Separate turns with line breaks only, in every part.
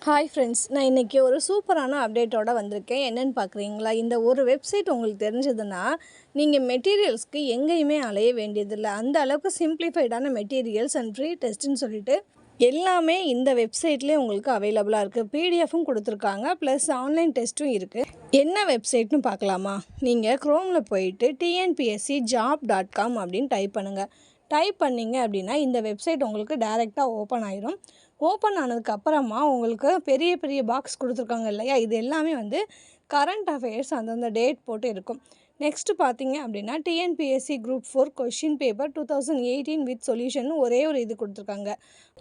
Hi friends, நான் இன்றைக்கி ஒரு சூப்பரான அப்டேட்டோடு வந்திருக்கேன். என்னென்னு பார்க்குறீங்களா? இந்த ஒரு வெப்சைட் உங்களுக்கு தெரிஞ்சதுன்னா நீங்கள் மெட்டீரியல்ஸ்க்கு எங்கேயுமே அலைய வேண்டியதில்லை. அந்த அளவுக்கு சிம்பிளிஃபைடான மெட்டீரியல்ஸ் அண்ட் ஃப்ரீ டெஸ்ட்டுன்னு சொல்லிட்டு எல்லாமே இந்த வெப்சைட்லேயே உங்களுக்கு அவைலபிளாக இருக்குது. பிடிஎஃப்பும் கொடுத்துருக்காங்க, ப்ளஸ் ஆன்லைன் டெஸ்ட்டும் இருக்குது. என்ன வெப்சைட்னு பார்க்கலாமா? நீங்கள் க்ரோமில் போயிட்டு tnpscjob.com அப்படின்னு டைப் பண்ணுங்கள். டைப் பண்ணிங்க அப்படின்னா இந்த வெப்சைட் உங்களுக்கு டைரெக்டாக ஓப்பன் ஆயிரும். ஓப்பன் ஆனதுக்கப்புறமா உங்களுக்கு பெரிய பெரிய பாக்ஸ் கொடுத்துருக்காங்க இல்லையா, இது எல்லாமே வந்து கரண்ட் அஃபேர்ஸ் அந்தந்த டேட் போட்டு இருக்கும். நெக்ஸ்ட்டு பார்த்தீங்க அப்படின்னா TNPSC group 4 question paper 2018 with solution ஒரே ஒரு இது கொடுத்துருக்காங்க.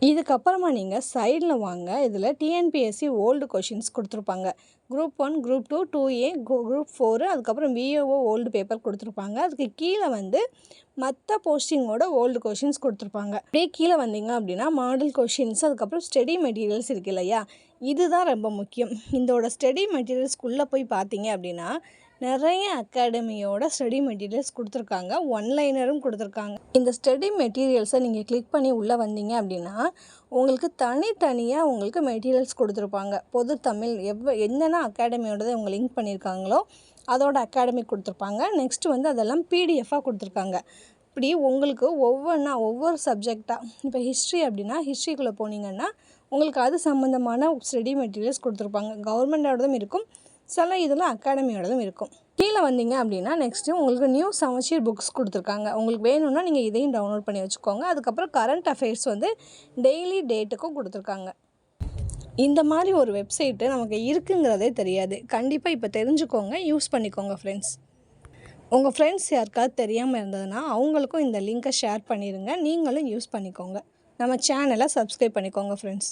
இதுக்கப்புறமா நீங்கள் சைடில் வாங்க, இதில் டிஎன்பிஎஸ்சி ஓல்டு கொஷின்ஸ் கொடுத்துருப்பாங்க. குரூப் 1, குரூப் 2, 2A, குரூப் 4, அதுக்கப்புறம் விஏஓ ஓல்டு பேப்பர் கொடுத்துருப்பாங்க. அதுக்கு கீழே வந்து மற்ற போஸ்டிங்கோட ஓல்டு கொஷின்ஸ் கொடுத்துருப்பாங்க. அப்படியே கீழே வந்தீங்க அப்படின்னா மாடல் கொஷின்ஸ், அதுக்கப்புறம் ஸ்டடி மெட்டீரியல்ஸ் இருக்குது இல்லையா, இதுதான் ரொம்ப முக்கியம். இதோட ஸ்டடி மெட்டீரியல்ஸ்குள்ளே போய் பார்த்தீங்க அப்படின்னா நிறைய அகாடமியோட ஸ்டடி மெட்டீரியல்ஸ் கொடுத்துருக்காங்க, ஒன்லைனரும் கொடுத்துருக்காங்க. இந்த ஸ்டடி மெட்டீரியல்ஸை நீங்கள் கிளிக் பண்ணி உள்ளே வந்தீங்க அப்படின்னா உங்களுக்கு தனித்தனியாக உங்களுக்கு மெட்டீரியல்ஸ் கொடுத்துருப்பாங்க. பொது தமிழ் என்னென்ன அகாடமியோடதை அவங்க லிங்க் பண்ணியிருக்காங்களோ அதோட அகாடமி கொடுத்துருப்பாங்க. நெக்ஸ்ட்டு வந்து அதெல்லாம் பிடிஎஃபாக கொடுத்துருக்காங்க. இப்படி உங்களுக்கு ஒவ்வொரு சப்ஜெக்டாக, இப்போ ஹிஸ்ட்ரி அப்படின்னா ஹிஸ்ட்ரிக்குள்ளே போனீங்கன்னா உங்களுக்கு அது சம்மந்தமான ஸ்டடி மெட்டீரியல்ஸ் கொடுத்துருப்பாங்க. கவர்மெண்டோடதும் இருக்கும், சில இதில் அகாடமியோடதும் இருக்கும். கீழே வந்தீங்க அப்படின்னா நெக்ஸ்ட்டு உங்களுக்கு நியூ சமச்சீர் புக்ஸ் கொடுத்துருக்காங்க. உங்களுக்கு வேணும்னா நீங்கள் இதையும் டவுன்லோட் பண்ணி வச்சுக்கோங்க. அதுக்கப்புறம் கரண்ட் அஃபேர்ஸ் வந்து டெய்லி டேட்டுக்கும் கொடுத்துருக்காங்க. இந்த மாதிரி ஒரு வெப்சைட்டு நமக்கு இருக்குங்கிறதே தெரியாது. கண்டிப்பாக இப்போ தெரிஞ்சுக்கோங்க, யூஸ் பண்ணிக்கோங்க ஃப்ரெண்ட்ஸ். உங்கள் ஃப்ரெண்ட்ஸ் யாருக்காவது தெரியாமல் இருந்ததுன்னா அவங்களுக்கும் இந்த லிங்க்கை ஷேர் பண்ணிடுங்க. நீங்களும் யூஸ் பண்ணிக்கோங்க. நம்ம சேனலை சப்ஸ்கிரைப் பண்ணிக்கோங்க ஃப்ரெண்ட்ஸ்.